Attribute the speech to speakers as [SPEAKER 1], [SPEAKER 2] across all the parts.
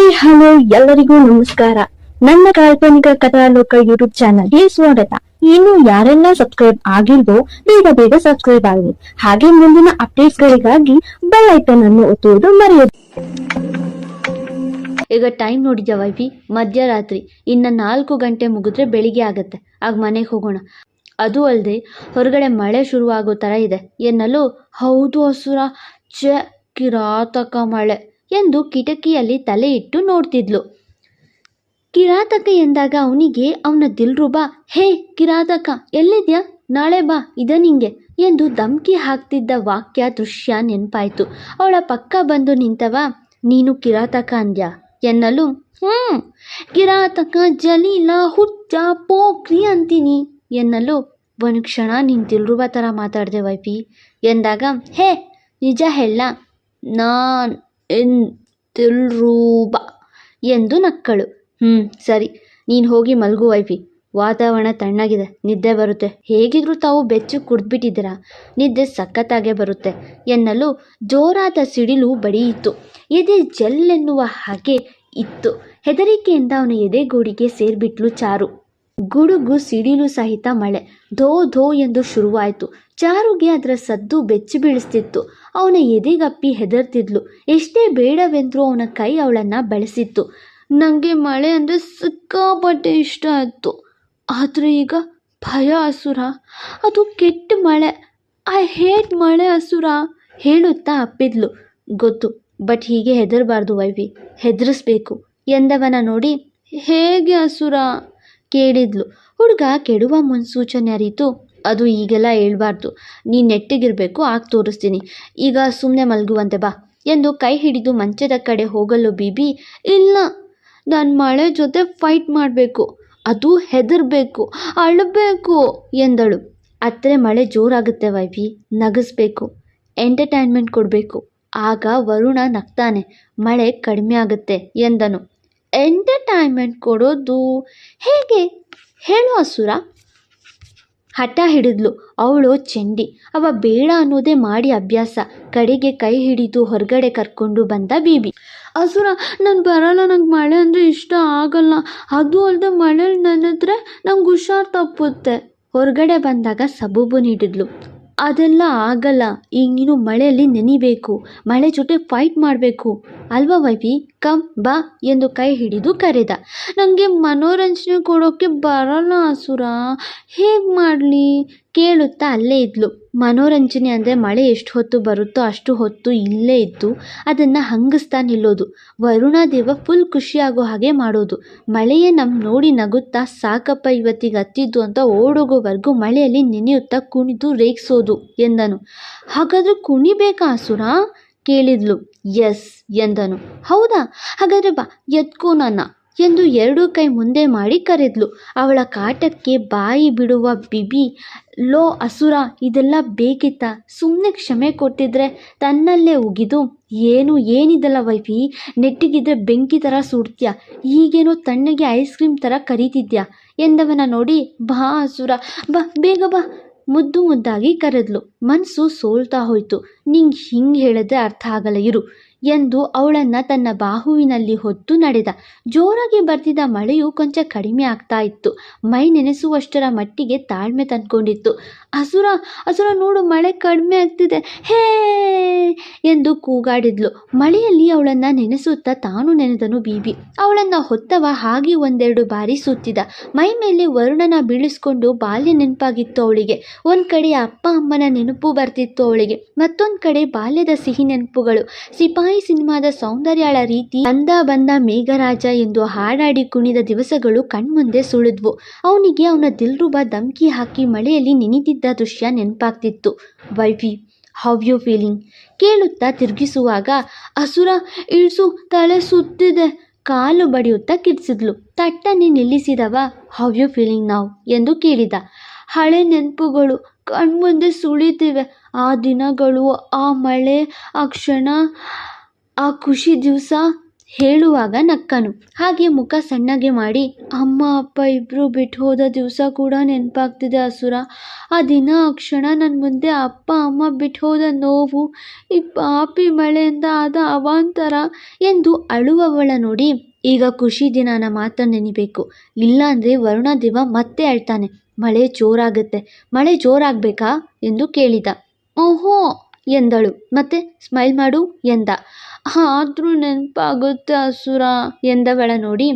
[SPEAKER 1] Hi hello ಎಲ್ಲರಿಗೂ ನಮಸ್ಕಾರ. ನನ್ನ ಕಾಲ್ಪನಿಕ ಕಥಾಲೋಕ ಯೂಟ್ಯೂಬ್ ಚಾನಲ್ಗೆ ಸ್ವಾಗತ. ಇನ್ನು ಯಾರೆಲ್ಲ ಸಬ್ಸ್ಕ್ರೈಬ್ ಆಗಿಲ್ವೋ ಬೇಗ ಬೇಗ ಸಬ್ಸ್ಕ್ರೈಬ್ ಆಗಿ, ಹಾಗೆ ಮುಂದಿನ ಅಪ್ಡೇಟ್ಸ್ ಗಳಿಗಾಗಿ ಬೆಲ್ ಐಕನ್ ಅನ್ನು ಒತ್ತುವುದು ಮರೆಯದು.
[SPEAKER 2] ಈಗ ಟೈಮ್ ನೋಡಿದ್ಯಾ ವೈಫಿ? ಮಧ್ಯರಾತ್ರಿ. ಇನ್ನು 4 ಗಂಟೆ ಮುಗಿದ್ರೆ ಬೆಳಿಗ್ಗೆ ಆಗತ್ತೆ. ಆಗ ಮನೆಗೆ ಹೋಗೋಣ. ಅದು ಅಲ್ಲದೆ ಹೊರಗಡೆ ಮಳೆ ಶುರುವಾಗೋ ಥರ ಇದೆ ಎನ್ನಲು, ಹೌದು ಅಸುರ, ಕಿರಾತಕ ಮಳೆ ಎಂದು ಕಿಟಕಿಯಲ್ಲಿ ತಲೆ ಇಟ್ಟು ನೋಡ್ತಿದ್ಲು. ಕಿರಾತಕ ಎಂದಾಗ ಅವನಿಗೆ ಅವನ ದಿಲ್ರುಬಾ, ಹೇ ಕಿರಾತಕ ಎಲ್ಲಿದ್ಯಾ, ನಾಳೆ ಬಾ ಇದ ನಿಂಗೆ ಎಂದು ಧಮ್ಕಿ ಹಾಕ್ತಿದ್ದ ವಾಕ್ಯ ದೃಶ್ಯ ನೆನಪಾಯ್ತು. ಅವಳ ಪಕ್ಕ ಬಂದು ನಿಂತವ, ನೀನು ಕಿರಾತಕ ಅಂದ್ಯಾ ಎನ್ನಲು, ಕಿರಾತಕ, ಜಲೀಲ, ಹುಚ್ಚ, ಪೋಕ್ರಿ ಅಂತೀನಿ ಎನ್ನಲು, ಒಂದು ಕ್ಷಣ ನಿನ್ನ ದಿಲ್ರುಬ ಥರ ಮಾತಾಡಿದೆ ವೈಫಿ ಎಂದಾಗ, ಹೇ ನಿಜ ಹೇಳ, ನಾನ್ ದಿಲ್ರುಬ ಎಂದು ನಕ್ಕಳು. ಸರಿ, ನೀನು ಹೋಗಿ ಮಲ್ಗು ವೈಫಿ, ವಾತಾವರಣ ತಣ್ಣಗಿದೆ, ನಿದ್ದೆ ಬರುತ್ತೆ. ಹೇಗಿದ್ರು ತಾವು ಬೆಚ್ಚು ಕುಡಿದ್ಬಿಟ್ಟಿದ್ದೀರಾ, ನಿದ್ದೆ ಸಖತ್ತಾಗೆ ಬರುತ್ತೆ ಎನ್ನಲು ಜೋರಾದ ಸಿಡಿಲು ಬಡಿಯಿತು. ಎದೆ ಜಲ್ಲೆನ್ನುವ ಹಾಗೆ ಇತ್ತು. ಹೆದರಿಕೆಯಿಂದ ಅವನ ಎದೆಗೂಡಿಗೆ ಸೇರ್ಬಿಟ್ಲು ಚಾರು. ಗುಡುಗು ಸಿಡಿಲು ಸಹಿತ ಮಳೆ ಧೋ ಧೋ ಎಂದು ಶುರುವಾಯಿತು. ಚಾರುಗೆ ಅದರ ಸದ್ದು ಬೆಚ್ಚಿ ಬೀಳಿಸ್ತಿತ್ತು. ಅವನ ಎದೆಗಪ್ಪಿ ಹೆದರ್ತಿದ್ಲು. ಎಷ್ಟೇ ಬೇಡವೆಂದ್ರೂ ಅವನ ಕೈ ಅವಳನ್ನು ಬೆಳೆಸಿತ್ತು. ನನಗೆ ಮಳೆ ಅಂದರೆ ಸಿಕ್ಕಾಪಟ್ಟೆ ಇಷ್ಟ ಆಯಿತು, ಆದರೆ ಈಗ ಭಯ ಅಸುರ, ಅದು ಕೆಟ್ಟ ಮಳೆ, ಐ ಹೇಟ್ ಮಳೆ ಅಸುರ ಹೇಳುತ್ತಾ ಅಪ್ಪಿದ್ಲು. ಗೊತ್ತು, ಬಟ್ ಹೀಗೆ ಹೆದರಬಾರ್ದು ವೈಫಿ, ಹೆದರಿಸ್ಬೇಕು ಎಂದವನ ನೋಡಿ, ಹೇಗೆ ಅಸುರ ಕೇಳಿದ್ಲು. ಹುಡುಗ ಕೆಡುವ ಮುನ್ಸೂಚನೆ ಅರಿತು, ಅದು ಈಗೆಲ್ಲ ಹೇಳ್ಬಾರ್ದು, ನೀನು ನೆಟ್ಟಿಗಿರಬೇಕು, ಆಗ ತೋರಿಸ್ತೀನಿ, ಈಗ ಸುಮ್ಮನೆ ಮಲಗುವಂತೆ ಬಾ ಎಂದು ಕೈ ಹಿಡಿದು ಮಂಚದ ಕಡೆ ಹೋಗಲು ಬೀಬಿ, ಇಲ್ಲ, ನಾನು ಮಳೆ ಜೊತೆ ಫೈಟ್ ಮಾಡಬೇಕು, ಅದು ಹೆದರಬೇಕು, ಅಳಬೇಕು ಎಂದಳು. ಅತ್ತರೆ ಮಳೆ ಜೋರಾಗುತ್ತೆ ವೈಫಿ, ನಗಿಸ್ಬೇಕು, ಎಂಟರ್ಟೈನ್ಮೆಂಟ್ ಕೊಡಬೇಕು, ಆಗ ವರುಣ ನಗ್ತಾನೆ, ಮಳೆ ಕಡಿಮೆ ಆಗುತ್ತೆ ಎಂದನು. ಎಂಟರ್ಟೈನ್ಮೆಂಟ್ ಕೊಡೋದು ಹೇಗೆ ಹೇಳು ಅಸುರ ಹಠ ಹಿಡಿದ್ಲು. ಅವಳು ಚೆಂಡಿ, ಅವ ಬೇಡ ಅನ್ನೋದೇ ಮಾಡಿ ಅಭ್ಯಾಸ. ಕಡೆಗೆ ಕೈ ಹಿಡಿದು ಹೊರಗಡೆ ಕರ್ಕೊಂಡು ಬಂದ ಬೀಬಿ. ಅಸುರ, ನಾನು ಬರಲ್ಲ, ನಂಗೆ ಮಳೆ ಅಂದರೆ ಇಷ್ಟ ಆಗಲ್ಲ, ಅದು ಅಲ್ಲದೆ ಮಳೆಯಲ್ಲಿ ನೆನೆದ್ರೆ ನಂಗೆ ಹುಷಾರು ತಪ್ಪುತ್ತೆ. ಹೊರಗಡೆ ಬಂದಾಗ ಸಬೂಬು ನೀಡಿದ್ಲು. ಅದೆಲ್ಲ ಆಗಲ್ಲ, ಈಗ ನೀನು ಮಳೆಯಲ್ಲಿ ನೆನಿಬೇಕು, ಮಳೆ ಜೊತೆ ಫೈಟ್ ಮಾಡಬೇಕು ಅಲ್ವಾ ವೈಫಿ, ಕಮ್ ಬಾ ಎಂದು ಕೈ ಹಿಡಿದು ಕರೆದ. ನನಗೆ ಮನೋರಂಜನೆ ಕೊಡೋಕ್ಕೆ ಬರಲ್ಲ ಅಸುರ, ಹೇಗೆ ಮಾಡಲಿ ಕೇಳುತ್ತಾ ಅಲ್ಲೇ ಇದ್ಲು. ಮನೋರಂಜನೆ ಅಂದರೆ ಮಳೆ ಎಷ್ಟು ಹೊತ್ತು ಬರುತ್ತೋ ಅಷ್ಟು ಹೊತ್ತು ಇಲ್ಲೇ ಇದ್ದು ಅದನ್ನು ಹಂಗಿಸ್ತಾ ನಿಲ್ಲೋದು. ವರುಣದೇವ ಫುಲ್ ಖುಷಿಯಾಗೋ ಹಾಗೆ ಮಾಡೋದು. ಮಳೆಯೇ ನೋಡಿ ನಗುತ್ತಾ ಸಾಕಪ್ಪ ಇವತ್ತಿಗೆ ಹತ್ತಿದ್ದು ಅಂತ ಓಡೋಗೋವರೆಗೂ ಮಳೆಯಲ್ಲಿ ನೆನೆಯುತ್ತಾ ಕುಣಿದು ರೇಗಿಸೋದು ಎಂದನು. ಹಾಗಾದರೆ ಕುಣಿಬೇಕಾ ಅಸುರ ಕೇಳಿದ್ಲು. ಎಸ್ ಎಂದನು. ಹೌದಾ, ಹಾಗಾದರೆ ಬಾ ಎತ್ಕೋ ನನ್ನ ಎಂದು 2 ಕೈ ಮುಂದೆ ಮಾಡಿ ಕರೆದ್ಲು. ಅವಳ ಕಾಟಕ್ಕೆ ಬಾಯಿ ಬಿಡುವ ಬಿಬಿ, ಲೋ ಅಸುರ, ಇದೆಲ್ಲ ಬೇಕಿತ್ತಾ, ಸುಮ್ಮನೆ ಕ್ಷಮೆ ಕೊಟ್ಟಿದ್ರೆ ತನ್ನಲ್ಲೇ ಉಗಿದು, ಏನಿದೆಲ್ಲ ವೈಫಿ, ನೆಟ್ಟಿಗಿದ್ರೆ ಬೆಂಕಿ ಥರ ಸುಡ್ತೀಯ, ಈಗೇನೋ ತಣ್ಣಗೆ ಐಸ್ ಕ್ರೀಮ್ ಥರ ಕರೀತಿದ್ಯಾ ಎಂದವನ ನೋಡಿ, ಬಾ ಅಸುರ, ಬಾ ಬೇಗ ಬಾ ಮುದ್ದಾಗಿ ಕರೆದ್ಲು. ಮನಸ್ಸು ಸೋಲ್ತಾ ಹೋಯ್ತು. ನಿಂಗೆ ಹಿಂಗೆ ಹೇಳಿದ್ರೆ ಅರ್ಥ ಆಗಲ್ಲ ಇರು ಎಂದು ಅವಳನ್ನು ತನ್ನ ಬಾಹುವಿನಲ್ಲಿ ಹೊತ್ತು ನಡೆದ. ಜೋರಾಗಿ ಬರ್ತಿದ್ದ ಮಳೆಯು ಕೊಂಚ ಕಡಿಮೆ ಆಗ್ತಾ ಇತ್ತು. ಮೈ ನೆನೆಸುವಷ್ಟರ ಮಟ್ಟಿಗೆ ತಾಳ್ಮೆ ತಂದ್ಕೊಂಡಿತ್ತು. ಅಸುರ ನೋಡು, ಮಳೆ ಕಡಿಮೆ ಆಗ್ತಿದೆ, ಹೇ ಎಂದು ಕೂಗಾಡಿದ್ಲು. ಮಳೆಯಲ್ಲಿ ಅವಳನ್ನು ನೆನೆಸುತ್ತಾ ತಾನು ನೆನೆದನು ಬೀಬಿ. ಅವಳನ್ನು ಹೊತ್ತವ ಹಾಗೆ 1-2 ಬಾರಿ ಸುತ್ತಿದ. ಮೈ ಮೇಲೆ ವರುಣನ ಬೀಳಿಸ್ಕೊಂಡು ಬಾಲ್ಯ ನೆನಪಾಗಿತ್ತು ಅವಳಿಗೆ. ಒಂದು ಕಡೆ ಅಪ್ಪ ಅಮ್ಮನ ನೆನಪು ಬರ್ತಿತ್ತು ಅವಳಿಗೆ, ಮತ್ತೊಂದು ಕಡೆ ಬಾಲ್ಯದ ಸಿಹಿ ನೆನಪುಗಳು. ಸಿಪಾಯಿ ಸಿನಿಮಾದ ಸೌಂದರ್ಯಾಳ ರೀತಿ ಬಂದ ಮೇಘರಾಜ ಎಂದು ಹಾಡಾಡಿ ಕುಣಿದ ದಿವಸಗಳು ಕಣ್ಮುಂದೆ ಸುಳಿದ್ವು. ಅವನಿಗೆ ಅವನ ದಿಲ್ರುಬ ಧಮ್ಕಿ ಹಾಕಿ ಮಳೆಯಲ್ಲಿ ನೆನೆದಿದ್ದ ದೃಶ್ಯ ನೆನಪಾಗ್ತಿತ್ತು. ವೈಫಿ, ಹೌ ಯು ಫೀಲಿಂಗ್ ಕೇಳುತ್ತಾ ತಿರುಗಿಸುವಾಗ, ಅಸುರ ಇಳಿಸು, ತಲೆ ಸುತ್ತಿದೆ ಕಾಲು ಬಡಿಯುತ್ತಾ ಕಿರ್ಚಿದ್ಲು. ತಟ್ಟನೆ ನಿಲ್ಲಿಸಿದವ, ಹೌ ಯು ಫೀಲಿಂಗ್ ನಾವ್ ಎಂದು ಕೇಳಿದ. ಹಳೆ ನೆನಪುಗಳು ಕಣ್ಮುಂದೆ ಸುಳಿತಿವೆ. ಆ ದಿನಗಳು, ಆ ಮಳೆ, ಆ ಕ್ಷಣ, ಆ ಖುಷಿ ದಿವಸ ಹೇಳುವಾಗ ನಕ್ಕನು. ಹಾಗೆ ಮುಖ ಸಣ್ಣಗೆ ಮಾಡಿ, ಅಮ್ಮ ಅಪ್ಪ ಇಬ್ಬರು ಬಿಟ್ಟು ಹೋದ ದಿವಸ ಕೂಡ ನೆನಪಾಗ್ತಿದೆ ಅಸುರ. ಆ ದಿನ ಆ ಕ್ಷಣ ನನ್ನ ಮುಂದೆ ಅಪ್ಪ ಅಮ್ಮ ಬಿಟ್ಟು ಹೋದ ನೋವು, ಈ ಪಾಪಿ ಮಳೆಯಿಂದ ಆದ ಅವಾಂತರ ಎಂದು ಅಳುವವಳ ನೋಡಿ, ಈಗ ಖುಷಿ ದಿನನ ಮಾತ್ರ ನೆನಿಬೇಕು, ಇಲ್ಲಾಂದರೆ ವರುಣದೇವ ಮತ್ತೆ ಅಳ್ತಾನೆ, ಮಳೆ ಜೋರಾಗುತ್ತೆ, ಮಳೆ ಜೋರಾಗಬೇಕಾ ಎಂದು ಕೇಳಿದ. ಓಹೋ ಎಂದಳು. ಮತ್ತೆ ಸ್ಮೈಲ್ ಮಾಡು ಎಂದ. ಆದರೂ ನೆನಪಾಗುತ್ತೆ ಅಸುರ ಎಂದವಳ ನೋಡಿ,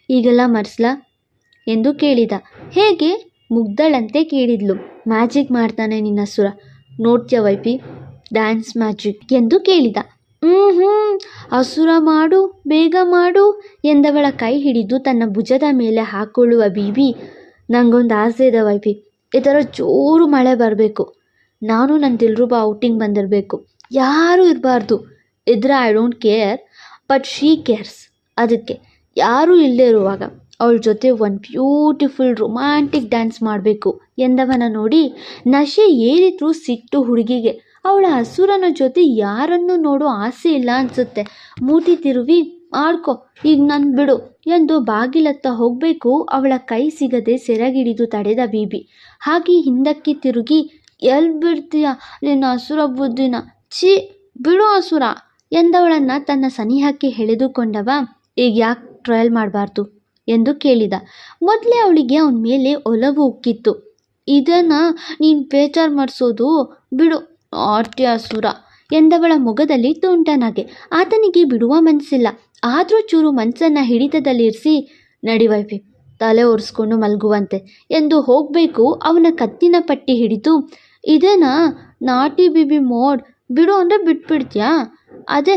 [SPEAKER 2] ಈಗೆಲ್ಲ ಮರ್ಸ್ಲಾ ಎಂದು ಕೇಳಿದ. ಹೇಗೆ? ಮುಗ್ದಳಂತೆ ಕೇಳಿದ್ಲು. ಮ್ಯಾಜಿಕ್ ಮಾಡ್ತಾನೆ ನಿನ್ನ ಅಸುರ, ನೋಡ್ತೀಯ ವೈಫಿ, ಡ್ಯಾನ್ಸ್ ಮ್ಯಾಜಿಕ್ ಎಂದು ಕೇಳಿದ. ಅಸುರ ಮಾಡು, ಬೇಗ ಮಾಡು ಎಂದವಳ ಕೈ ಹಿಡಿದು ತನ್ನ ಭುಜದ ಮೇಲೆ ಹಾಕೊಳ್ಳುವ ಬೀಬಿ, ನನಗೊಂದು ಆಸೆ ಇದೆ ವೈಫಿ, ಈ ಥರ ಜೋರು ಮಳೆ ಬರಬೇಕು, ನಾನು ನನ್ನ ದಿಲ್ರುಬ ಔಟಿಂಗ್ ಬಂದಿರಬೇಕು, ಯಾರೂ ಇರಬಾರ್ದು, ಇದ್ರೆ I don't care, but she CARES, ಅದಕ್ಕೆ ಯಾರೂ ಇಲ್ಲದೆ ಇರುವಾಗ ಅವಳ ಜೊತೆ ಒಂದು ಬ್ಯೂಟಿಫುಲ್ ರೊಮ್ಯಾಂಟಿಕ್ ಡ್ಯಾನ್ಸ್ ಮಾಡಬೇಕು ಎಂದವನ ನೋಡಿ, ನಶೆ ಏರಿದ್ರೂ ಸಿಟ್ಟು ಹುಡುಗಿಗೆ. ಅವಳ ಅಸುರನ ಜೊತೆ ಯಾರನ್ನು ನೋಡೋ ಆಸೆ ಇಲ್ಲ ಅನಿಸುತ್ತೆ. ಮೂತಿ ತಿರುವಿ, ಆಡ್ಕೊ ಈಗ ನನ್ನ ಬಿಡು ಎಂದು ಬಾಗಿಲತ್ತ ಹೋಗಬೇಕು. ಅವಳ ಕೈ ಸಿಗದೆ ಸೆರಗಿಡಿದು ತಡೆದ ಬೀಬಿ. ಹಾಗೆ ಹಿಂದಕ್ಕೆ ತಿರುಗಿ, ಎಲ್ಲಿ ಬಿಡ್ತೀಯ ನಿನ್ನ ಅಸುರ ಬುದ್ಧಿನ, ಛೀ ಬಿಡು ಅಸುರ ಎಂದವಳನ್ನು ತನ್ನ ಸನಿಹಕ್ಕೆ ಎಳೆದುಕೊಂಡವ, ಈಗ ಯಾಕೆ ಟ್ರಯಲ್ ಮಾಡಬಾರ್ದು ಎಂದು ಕೇಳಿದ. ಮೊದಲೇ ಅವಳಿಗೆ ಅವನ ಮೇಲೆ ಒಲವು ಉಕ್ಕಿತ್ತು. ಇದನ್ನು ನೀನು ಬೇಜಾರು ಮಾಡಿಸೋದು ಬಿಡು ಆರ್ತಿ ಅಸುರ ಎಂದವಳ ಮೊಗದಲ್ಲಿ ತುಂಟನಾಗೆ. ಆತನಿಗೆ ಬಿಡುವ ಮನಸ್ಸಿಲ್ಲ. ಆದರೂ ಚೂರು ಮನಸ್ಸನ್ನು ಹಿಡಿತದಲ್ಲಿರಿಸಿ, ನಡಿ ವೈಫಿ ತಲೆ ಒರೆಸ್ಕೊಂಡು ಮಲಗುವಂತೆ ಎಂದು ಹೋಗಬೇಕು. ಅವನ ಕತ್ತಿನ ಪಟ್ಟಿ ಹಿಡಿದು, ಇದೇನಾ ನಾಟಿ ಬಿಬಿ ಮೋಡ್, ಬಿಡು ಅಂದರೆ ಬಿಟ್ಬಿಡ್ತೀಯಾ, ಅದೇ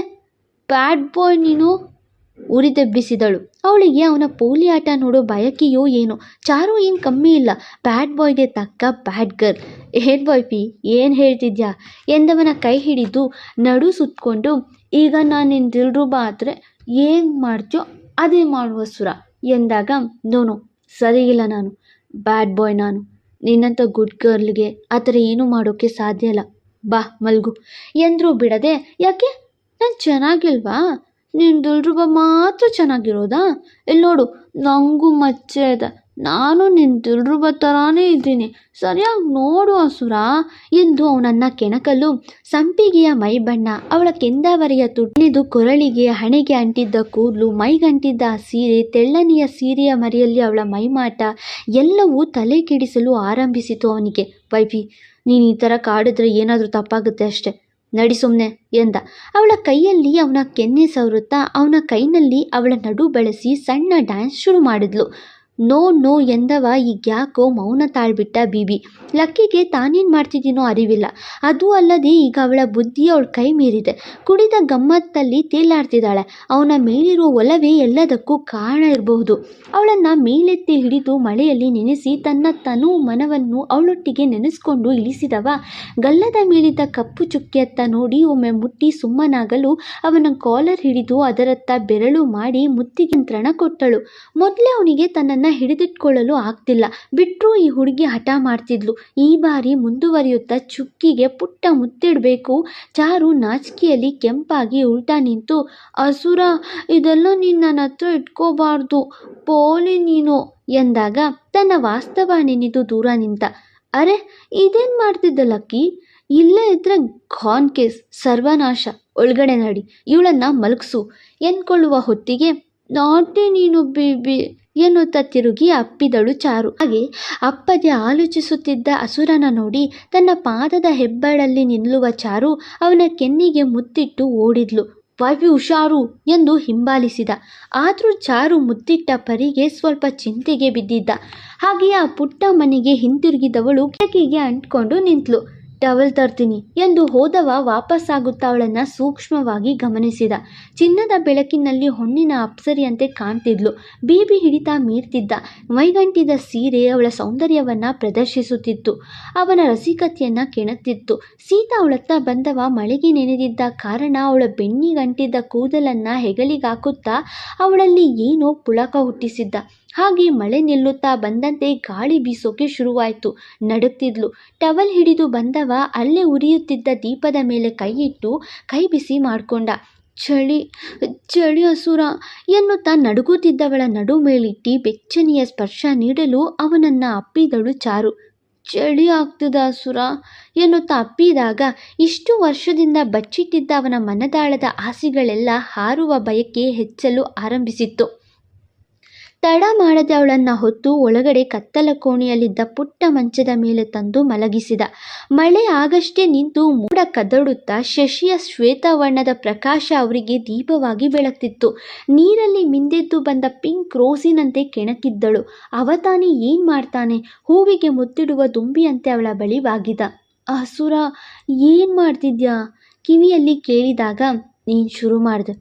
[SPEAKER 2] ಬ್ಯಾಡ್ ಬಾಯ್ ನೀನು ಉರಿದೆಬ್ಬಿಸಿದಳು. ಅವಳಿಗೆ ಅವನ ಪೋಲಿ ಆಟ ನೋಡೋ ಬಯಕೆಯೋ ಏನೋ. ಚಾರು ಏನು ಕಮ್ಮಿ ಇಲ್ಲ, ಬ್ಯಾಡ್ ಬಾಯ್ಗೆ ತಕ್ಕ ಬ್ಯಾಡ್ ಗರ್ಲ್. ಏನು ವೈಫಿ ಏನು ಹೇಳ್ತಿದ್ಯಾ ಎಂದವನ ಕೈ ಹಿಡಿದು ನಡು ಸುತ್ತಕೊಂಡು, ಈಗ ನಾನು ನಿನ್ನ ದಿಲ್ರುಬ ಆದರೆ ಏನು ಮಾಡ್ತೀಯೋ ಅದೇ ಮಾಡುವ ಸುರ ಎಂದಾಗ, ನೋನು ಸರಿಗಿಲ್ಲ, ನಾನು ಬ್ಯಾಡ್ ಬಾಯ್, ನಾನು ನಿನ್ನಂಥ ಗುಡ್ ಗರ್ಲ್ಗೆ ಆ ಥರ ಏನೂ ಮಾಡೋಕ್ಕೆ ಸಾಧ್ಯ ಇಲ್ಲ, ಬಾ ಮಲ್ಗು ಎಂದರೂ ಬಿಡದೆ, ಯಾಕೆ ನಾನು ಚೆನ್ನಾಗಿಲ್ವಾ, ನಿನ್ನ ದಿಲ್ರುಬ ಮಾತ್ರ ಚೆನ್ನಾಗಿರೋದಾ, ಇಲ್ಲಿ ನೋಡು ನನಗೂ ಮಚ್ಚೆ ಇದೆ, ನಾನು ನಿನ್ನ ದಿಲ್ರುಬ ಥರಾನೇ ಇದ್ದೀನಿ, ಸರಿಯಾಗಿ ನೋಡು ಅಸುರ ಎಂದು ಅವನನ್ನು ಕೆಣಕಲು. ಸಂಪಿಗೆಯ ಮೈ ಬಣ್ಣ, ಅವಳ ಕೆಂದಾವರೆಯ ತುಟ್ಟಿದು ಕೊರಳಿಗೆ ಹಣೆಗೆ ಅಂಟಿದ್ದ ಕೂದಲು, ಮೈಗಂಟಿದ್ದ ಆ ಸೀರೆ, ತೆಳ್ಳನೆಯ ಸೀರೆಯ ಮರೆಯಲ್ಲಿ ಅವಳ ಮೈಮಾಟ ಎಲ್ಲವೂ ತಲೆ ಕೆಡಿಸಲು ಆರಂಭಿಸಿತು ಅವನಿಗೆ. ವೈಫಿ ನೀನು ಈ ಥರ ಕಾಡಿದ್ರೆ ಏನಾದರೂ ತಪ್ಪಾಗುತ್ತೆ ಅಷ್ಟೆ, ನಡಿ ಸುಮ್ಮನೆ ಎಂದ. ಅವಳ ಕೈಯಲ್ಲಿ ಅವನ ಕೆನ್ನೆ ಸವರುತ್ತಾ ಅವನ ಕೈನಲ್ಲಿ ಅವಳ ನಡು ಬಳಸಿ ಸಣ್ಣ ಡ್ಯಾನ್ಸ್ ಶುರು ಮಾಡಿದ್ಲು. ನೋ ಎಂದವ ಈಗ ಯಾಕೋ ಮೌನ ತಾಳ್ಬಿಟ್ಟ ಬೀಬಿ. ಲಕ್ಕಿಗೆ ತಾನೇನು ಮಾಡ್ತಿದ್ದೀನೋ ಅರಿವಿಲ್ಲ. ಅದೂ ಅಲ್ಲದೆ ಈಗ ಅವಳ ಬುದ್ಧಿ ಅವಳ ಕೈ ಮೀರಿದೆ. ಕುಡಿದ ಗಮ್ಮತ್ತಲ್ಲಿ ತೇಲಾಡ್ತಿದ್ದಾಳೆ. ಅವನ ಮೇಲಿರೋ ಒಲವೇ ಎಲ್ಲದಕ್ಕೂ ಕಾರಣ ಇರಬಹುದು. ಅವಳನ್ನು ಮೇಲೆತ್ತಿ ಹಿಡಿದು ಮಳೆಯಲ್ಲಿ ನೆನೆಸಿ ತನ್ನ ತನು ಮನವನ್ನು ಅವಳೊಟ್ಟಿಗೆ ನೆನೆಸ್ಕೊಂಡು ಇಳಿಸಿದವ ಗಲ್ಲದ ಮೇಲಿದ್ದ ಕಪ್ಪು ಚುಕ್ಕಿಯತ್ತ ನೋಡಿ ಒಮ್ಮೆ ಮುಟ್ಟಿ ಸುಮ್ಮನಾಗಲು ಅವನ ಕಾಲರ್ ಹಿಡಿದು ಅದರತ್ತ ಬೆರಳು ಮಾಡಿ ಮುತ್ತಿಗೆಂತ್ರಣ ಕೊಟ್ಟಳು. ಮೊದಲೇ ಅವನಿಗೆ ತನ್ನನ್ನು ಹಿಡಿದಿಟ್ಕೊಳ್ಳಲು ಆಗ್ತಿಲ್ಲ. ಬಿಟ್ಟರೂ ಈ ಹುಡುಗಿ ಹಠ ಮಾಡ್ತಿದ್ಲು. ಈ ಬಾರಿ ಮುಂದುವರಿಯುತ್ತಾ ಚುಕ್ಕಿಗೆ ಪುಟ್ಟ ಮುತ್ತಿಡಬೇಕು. ಚಾರು ನಾಚಿಕೆಯಲ್ಲಿ ಕೆಂಪಾಗಿ ಉಲ್ಟಾ ನಿಂತು, ಅಸುರ ಇದೆಲ್ಲ ನೀನು ನನ್ನ ಹತ್ರ ಇಟ್ಕೋಬಾರ್ದು, ಪೋಲಿ ನೀನು ಎಂದಾಗ ತನ್ನ ವಾಸ್ತವ ನೆನೆದು ದೂರ ನಿಂತ. ಅರೆ ಇದೇನು ಮಾಡ್ತಿದ್ದ ಲಕ್ಕಿ, ಇಲ್ಲೇ ಇದ್ರೆ ಗಾನ್ ಕೇಸ್, ಸರ್ವನಾಶ, ಒಳಗಡೆ ನಡಿ, ಇವಳನ್ನು ಮಲಗಿಸು ಎಂದ್ಕೊಳ್ಳುವ ಹೊತ್ತಿಗೆ, ನಾಟಿ ನೀನು ಬೇಬಿ ಎನ್ನುತ್ತಾ ತಿರುಗಿ ಅಪ್ಪಿದಳು ಚಾರು. ಹಾಗೆ ಅಪ್ಪದೆ ಆಲೋಚಿಸುತ್ತಿದ್ದ ಅಸುರನ ನೋಡಿ ತನ್ನ ಪಾದದ ಹೆಬ್ಬೆರಳಲ್ಲಿ ನಿಲ್ಲುವ ಚಾರು ಅವನ ಕೆನ್ನಿಗೆ ಮುತ್ತಿಟ್ಟು ಓಡಿದ್ಲು. ವೈಫಿ ಹುಷಾರು ಎಂದು ಹಿಂಬಾಲಿಸಿದ. ಆದರೂ ಚಾರು ಮುತ್ತಿಟ್ಟ ಪರಿಗೆ ಸ್ವಲ್ಪ ಚಿಂತೆಗೆ ಬಿದ್ದಿದ್ದ. ಹಾಗೆಯೇ ಆ ಪುಟ್ಟ ಮನೆಗೆ ಹಿಂತಿರುಗಿದವಳು ಕಿಟಕಿಗೆ ಅಂಟ್ಕೊಂಡು ನಿಂತಳು. ಟವಲ್ ತರ್ತೀನಿ ಎಂದು ಹೋದವ ವಾಪಸ್ಸಾಗುತ್ತಾ ಅವಳನ್ನು ಸೂಕ್ಷ್ಮವಾಗಿ ಗಮನಿಸಿದ. ಚಿನ್ನದ ಬೆಳಕಿನಲ್ಲಿ ಹೊನ್ನಿನ ಅಪ್ಸರಿಯಂತೆ ಕಾಣ್ತಿದ್ಲು. ಬೀಬಿ ಹಿಡಿತ ಮೀರ್ತಿದ್ದ. ಮೈಗಂಟಿದ ಸೀರೆ ಅವಳ ಸೌಂದರ್ಯವನ್ನು ಪ್ರದರ್ಶಿಸುತ್ತಿತ್ತು, ಅವನ ರಸಿಕತೆಯನ್ನು ಕೆಣತಿತ್ತು. ಸೀತಾ ಅವಳತ್ತ ಬಂದವ ಮಳೆಗೆ ನೆನೆದಿದ್ದ ಕಾರಣ ಅವಳ ಬೆನ್ನಿಗಂಟಿದ್ದ ಕೂದಲನ್ನು ಹೆಗಲಿಗಾಕುತ್ತಾ ಅವಳಲ್ಲಿ ಏನೋ ಪುಳಕ ಹುಟ್ಟಿಸಿದ್ದ. ಹಾಗೆ ಮಳೆ ನಿಲ್ಲುತ್ತಾ ಬಂದಂತೆ ಗಾಳಿ ಬೀಸೋಕೆ ಶುರುವಾಯಿತು. ನಡುಗ್ತಿದ್ಲು. ಟವಲ್ ಹಿಡಿದು ಬಂದವ ಅಲ್ಲೇ ಉರಿಯುತ್ತಿದ್ದ ದೀಪದ ಮೇಲೆ ಕೈ ಇಟ್ಟು ಕೈ ಬಿಸಿ ಮಾಡಿಕೊಂಡ. ಚಳಿ ಚಳಿ ಅಸುರ ಎನ್ನುತ್ತಾ ನಡುಗುತ್ತಿದ್ದವಳ ನಡು ಮೇಲಿಟ್ಟಿ ಬೆಚ್ಚನೆಯ ಸ್ಪರ್ಶ ನೀಡಲು ಅವನನ್ನು ಅಪ್ಪಿದಳು ಚಾರು. ಚಳಿ ಆಗ್ತದ ಅಸುರ ಎನ್ನುತ್ತಾ ಅಪ್ಪಿದಾಗ ಇಷ್ಟು ವರ್ಷದಿಂದ ಬಚ್ಚಿಟ್ಟಿದ್ದ ಅವನ ಮನದಾಳದ ಆಸೆಗಳೆಲ್ಲ ಹಾರುವ ಬಯಕೆ ಹೆಚ್ಚಲು ಆರಂಭಿಸಿತ್ತು. ತಡ ಮಾಡದೆ ಅವಳನ್ನು ಹೊತ್ತು ಒಳಗಡೆ ಕತ್ತಲ ಕೋಣೆಯಲ್ಲಿದ್ದ ಪುಟ್ಟ ಮಂಚದ ಮೇಲೆ ತಂದು ಮಲಗಿಸಿದ. ಮಳೆ ಆಗಷ್ಟೇ ನಿಂತು ಮೋಡ ಕದಡುತ್ತಾ ಶಶಿಯ ಶ್ವೇತವರ್ಣದ ಪ್ರಕಾಶ ಅವರಿಗೆ ದೀಪವಾಗಿ ಬೆಳಗ್ತಿತ್ತು. ನೀರಲ್ಲಿ ಮಿಂದೆದ್ದು ಬಂದ ಪಿಂಕ್ ರೋಸಿನಂತೆ ಕೆಣಕಿದ್ದಳು. ಅವತಾನಿ ಏನ್ ಮಾಡ್ತಾನೆ? ಹೂವಿಗೆ ಮುತ್ತಿಡುವ ದುಂಬಿಯಂತೆ ಅವಳ ಬಳಿ ಬಾಗಿದ. ಅಸುರ, ಏನ್ ಮಾಡ್ತಿದ್ಯಾ? ಕಿವಿಯಲ್ಲಿ ಕೇಳಿದಾಗ, ನೀನು ಶುರು ಮಾಡ್ದೆ,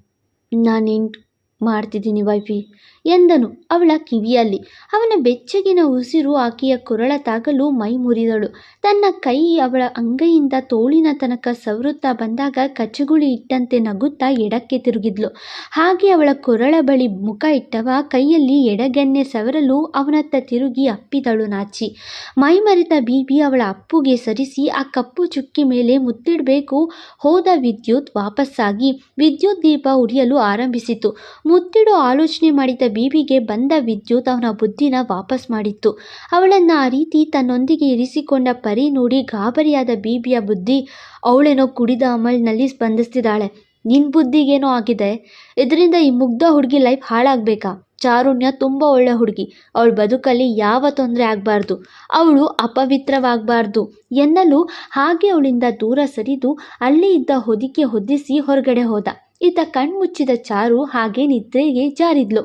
[SPEAKER 2] ನಾನೇನು ಮಾಡ್ತಿದ್ದೀನಿ ವೈಫಿ ಎಂದನು ಅವಳ ಕಿವಿಯಲ್ಲಿ. ಅವನ ಬೆಚ್ಚಗಿನ ಉಸಿರು ಆಕೆಯ ಕೊರಳ ತಾಗಲು ಮೈ ಮುರಿದಳು. ತನ್ನ ಕೈ ಅವಳ ಅಂಗೈಯಿಂದ ತೋಳಿನ ತನಕ ಸವರುತ್ತಾ ಬಂದಾಗ ಕಚಗುಳಿ ಇಟ್ಟಂತೆ ನಗುತ್ತಾ ಎಡಕ್ಕೆ ತಿರುಗಿದ್ಲು. ಹಾಗೆ ಅವಳ ಕೊರಳ ಬಳಿ ಮುಖ ಇಟ್ಟವ ಕೈಯಲ್ಲಿ ಎಡಗೆನ್ನೆ ಸವರಲು ಅವನತ್ತ ತಿರುಗಿ ಅಪ್ಪಿದಳು ನಾಚಿ. ಮೈ ಮರೆತ ಬೀಬಿ ಅವಳ ಅಪ್ಪುಗೆ ಸರಿಸಿ ಆ ಕಪ್ಪು ಚುಕ್ಕಿ ಮೇಲೆ ಮುತ್ತಿಡಬೇಕು ಹೋದ ವಿದ್ಯುತ್ ವಾಪಸ್ಸಾಗಿ ವಿದ್ಯುತ್ ದೀಪ ಉರಿಯಲು ಆರಂಭಿಸಿತು. ಮುತ್ತಿಡೋ ಆಲೋಚನೆ ಮಾಡಿದ ಬೀಬಿಗೆ ಬಂದ ವಿದ್ಯುತ್ ಅವನ ಬುದ್ಧಿನ ವಾಪಸ್ ಮಾಡಿತ್ತು. ಅವಳನ್ನು ಆ ರೀತಿ ತನ್ನೊಂದಿಗೆ ಇರಿಸಿಕೊಂಡ ಪರಿ ನೋಡಿ ಗಾಬರಿಯಾದ ಬೀಬಿಯ ಬುದ್ಧಿ, ಅವಳೇನೋ ಕುಡಿದ ಅಮಲ್ನಲ್ಲಿ ಸ್ಪಂದಿಸ್ತಿದ್ದಾಳೆ. ನಿನ್ನ ಬುದ್ಧಿಗೇನೋ ಆಗಿದೆ, ಇದರಿಂದ ಈ ಮುಗ್ಧ ಹುಡುಗಿ ಲೈಫ್ ಹಾಳಾಗಬೇಕಾ? ಚಾರುಣ್ಯ ತುಂಬ ಒಳ್ಳೆ ಹುಡುಗಿ, ಅವಳ ಬದುಕಲ್ಲಿ ಯಾವ ತೊಂದರೆ ಆಗಬಾರ್ದು, ಅವಳು ಅಪವಿತ್ರವಾಗಬಾರ್ದು ಎನ್ನಲು ಹಾಗೆ ಅವಳಿಂದ ದೂರ ಸರಿದು ಅಲ್ಲೇ ಇದ್ದ ಹೊದಿಕೆ ಹೊದಿಸಿ ಹೊರಗಡೆ ಹೋದ. ಈತ ಕಣ್ಮುಚ್ಚಿದ ಚಾರು ಹಾಗೆ ನಿದ್ರೆಗೆ ಜಾರಿದ್ಲು.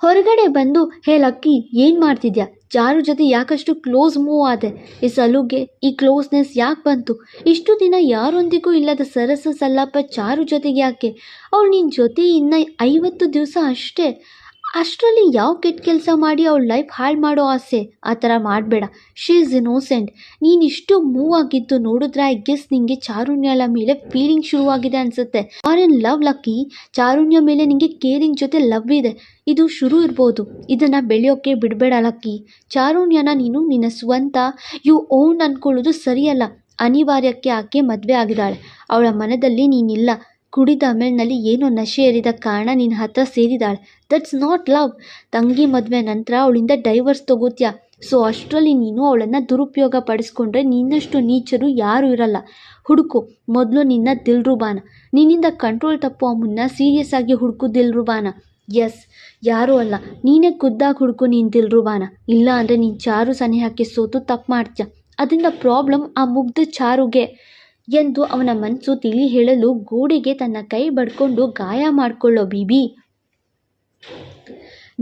[SPEAKER 2] ಹೊರಗಡೆ ಬಂದು, ಹೇ ಲಕ್ಕಿ, ಏನು ಮಾಡ್ತಿದ್ಯಾ? ಚಾರು ಜೊತೆ ಯಾಕಷ್ಟು ಕ್ಲೋಸ್ ಮೂವ್ ಆದೆ? ಈ ಸಲುಗೆ ಈ ಕ್ಲೋಸ್ನೆಸ್ ಯಾಕೆ ಬಂತು? ಇಷ್ಟು ದಿನ ಯಾರೊಂದಿಗೂ ಇಲ್ಲದ ಸರಸ ಸಲ್ಲಾಪ ಚಾರು ಜೊತೆಗೆ ಯಾಕೆ? ಅವಳು ನಿನ್ನ ಜೊತೆ ಇನ್ನು 50 ದಿವಸ ಅಷ್ಟೇ. ಅಷ್ಟರಲ್ಲಿ ಯಾವ ಕೆಟ್ಟ ಕೆಲಸ ಮಾಡಿ ಅವಳ ಲೈಫ್ ಹಾಳು ಮಾಡೋ ಆಸೆ? ಆ ಥರ ಮಾಡಬೇಡ. She is innocent. ನೀನು ಇಷ್ಟು ಮೂವ್ ಆಗಿದ್ದು ನೋಡಿದ್ರೆ ಐ ಗೆಸ್ ನಿಂಗೆ ಚಾರುಣ್ಯಳ ಮೇಲೆ ಫೀಲಿಂಗ್ ಶುರುವಾಗಿದೆ ಅನಿಸುತ್ತೆ. Are in love lucky. Charunya ಮೇಲೆ ನಿಂಗೆ ಕೇರಿಂಗ್ ಜೊತೆ ಲವ್ ಇದೆ. ಇದು ಶುರು ಇರ್ಬೋದು. ಇದನ್ನು ಬೆಳೆಯೋಕ್ಕೆ ಬಿಡಬೇಡ ಲಕ್ಕಿ. ಚಾರುಣ್ಯನ ನೀನು ನಿನ್ನ ಸ್ವಂತ ಓನ್ ಅಂದ್ಕೊಳ್ಳೋದು ಸರಿಯಲ್ಲ. ಅನಿವಾರ್ಯಕ್ಕೆ ಆಕೆ ಮದುವೆ ಆಗಿದ್ದಾಳೆ. ಅವಳ ಮನದಲ್ಲಿ ನೀನಿಲ್ಲ. ಕುಡಿದ ಆಮೇಲಿನಲ್ಲಿ ಏನೋ ನಶೆ ಏರಿದ ಕಾರಣ ನಿನ್ನ ಹತ್ರ ಸೇರಿದಾಳೆ. That's not love. ತಂಗಿ ಮದುವೆ ನಂತರ ಅವಳಿಂದ ಡೈವರ್ಸ್ ತಗೋತ್ಯಾ. ಸೊ ಅಷ್ಟರಲ್ಲಿ ನೀನು ಅವಳನ್ನು ದುರುಪಯೋಗ ಪಡಿಸ್ಕೊಂಡ್ರೆ ನಿನ್ನಷ್ಟು ನೀಚರು ಯಾರೂ ಇರಲ್ಲ. ಹುಡುಕು ಮೊದಲು ನಿನ್ನ ದಿಲ್ರುಬಾನ. ನಿನ್ನಿಂದ ಕಂಟ್ರೋಲ್ ತಪ್ಪುವ ಮುನ್ನ ಸೀರಿಯಸ್ ಆಗಿ ಹುಡುಕು ದಿಲ್ರುಬಾನ. ಎಸ್, ಯಾರೂ ಅಲ್ಲ, ನೀನೇ ಖುದ್ದಾಗಿ ಹುಡುಕು ನೀನು ದಿಲ್ರುಬಾನ. ಇಲ್ಲ ಅಂದರೆ ನೀನು ಚಾರು ಸನೇಹಕ್ಕೆ ಸೋತು ತಪ್ಪು ಮಾಡ್ತೀಯ. ಅದರಿಂದ ಪ್ರಾಬ್ಲಮ್ ಆ ಮುಗ್ಧ ಚಾರುಗೆ ಎಂದು ಅವನ ಮನಸ್ಸು ತಿಳಿ ಹೇಳಲು ಗೋಡೆಗೆ ತನ್ನ ಕೈ ಬಡ್ಕೊಂಡು ಗಾಯ ಮಾಡಿಕೊಳ್ಳೋ ಬೀಬಿ,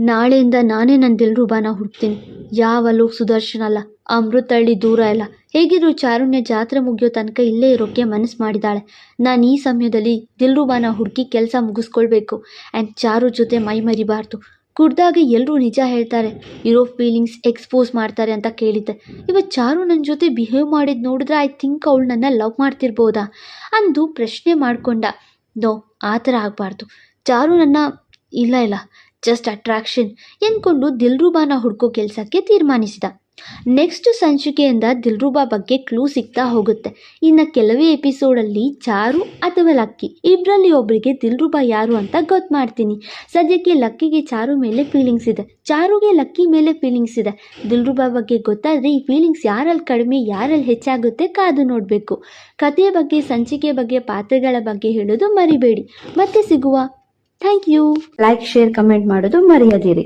[SPEAKER 2] ನಾಳೆಯಿಂದ ನಾನೇ ನನ್ನ ದಿಲ್ರುಬಾನ ಹುಡ್ತೀನಿ. ಯಾವಲ್ಲೂ ಸುದರ್ಶನ ಅಲ್ಲ, ಅಮೃತಹಳ್ಳಿ ದೂರ ಇಲ್ಲ. ಹೇಗಿದ್ರು ಚಾರುಣ್ಯ ಜಾತ್ರೆ ಮುಗಿಯೋ ತನಕ ಇಲ್ಲೇ ಇರೋಕ್ಕೆ ಮನಸ್ಸು ಮಾಡಿದಾಳೆ. ನಾನು ಈ ಸಮಯದಲ್ಲಿ ದಿಲ್ರುಬಾನ ಹುಡುಕಿ ಕೆಲಸ ಮುಗಿಸ್ಕೊಳ್ಬೇಕು. ಆ್ಯಂಡ್ ಚಾರು ಜೊತೆ ಮೈ ಮರಿಬಾರ್ದು. ಕುಡ್ದಾಗ ಎಲ್ಲರೂ ನಿಜ ಹೇಳ್ತಾರೆ, ಇರೋ ಫೀಲಿಂಗ್ಸ್ ಎಕ್ಸ್ಪೋಸ್ ಮಾಡ್ತಾರೆ ಅಂತ ಕೇಳಿದ್ದೆ. ಇವತ್ತು ಚಾರು ನನ್ನ ಜೊತೆ ಬಿಹೇವ್ ಮಾಡಿದ್ದು ನೋಡಿದ್ರೆ ಐ ಥಿಂಕ್ ಅವಳು ನನ್ನ ಲವ್ ಮಾಡ್ತಿರ್ಬೋದಾ ಅಂದು ಪ್ರಶ್ನೆ ಮಾಡಿಕೊಂಡ. ನೋ, ಆ ಥರ ಆಗಬಾರ್ದು. ಚಾರು ನನ್ನ ಇಲ್ಲ ಜಸ್ಟ್ ಅಟ್ರಾಕ್ಷನ್ ಎಂದ್ಕೊಂಡು ದಿಲ್ರುಬಾನ ಹುಡುಕೋ ಕೆಲಸಕ್ಕೆ ತೀರ್ಮಾನಿಸಿದ. ನೆಕ್ಸ್ಟ್ ಸಂಚಿಕೆಯಿಂದ ದಿಲ್ರುಬಾ ಬಗ್ಗೆ ಕ್ಲೂ ಸಿಗ್ತಾ ಹೋಗುತ್ತೆ. ಇನ್ನು ಕೆಲವೇ ಎಪಿಸೋಡಲ್ಲಿ ಚಾರು ಅಥವಾ ಲಕ್ಕಿ ಇಬ್ಬರಲ್ಲಿ ಒಬ್ಬರಿಗೆ ದಿಲ್ರುಬಾ ಯಾರು ಅಂತ ಗೊತ್ತು ಮಾಡ್ತೀನಿ. ಸದ್ಯಕ್ಕೆ ಲಕ್ಕಿಗೆ ಚಾರು ಮೇಲೆ ಫೀಲಿಂಗ್ಸ್ ಇದೆ, ಚಾರುಗೆ ಲಕ್ಕಿ ಮೇಲೆ ಫೀಲಿಂಗ್ಸ್ ಇದೆ. ದಿಲ್ರುಬಾ ಬಗ್ಗೆ ಗೊತ್ತಾದರೆ ಈ ಫೀಲಿಂಗ್ಸ್ ಯಾರಲ್ಲಿ ಕಡಿಮೆ ಯಾರಲ್ಲಿ ಹೆಚ್ಚಾಗುತ್ತೆ ಕಾದು ನೋಡಬೇಕು. ಕಥೆಯ ಬಗ್ಗೆ, ಸಂಚಿಕೆ ಬಗ್ಗೆ, ಪಾತ್ರಗಳ ಬಗ್ಗೆ ಹೇಳೋದು ಮರಿಬೇಡಿ. ಮತ್ತೆ ಸಿಗುವ. Thank you.
[SPEAKER 1] Like, share, comment ಮಾಡೋದು ಮರೆಯದಿರಿ.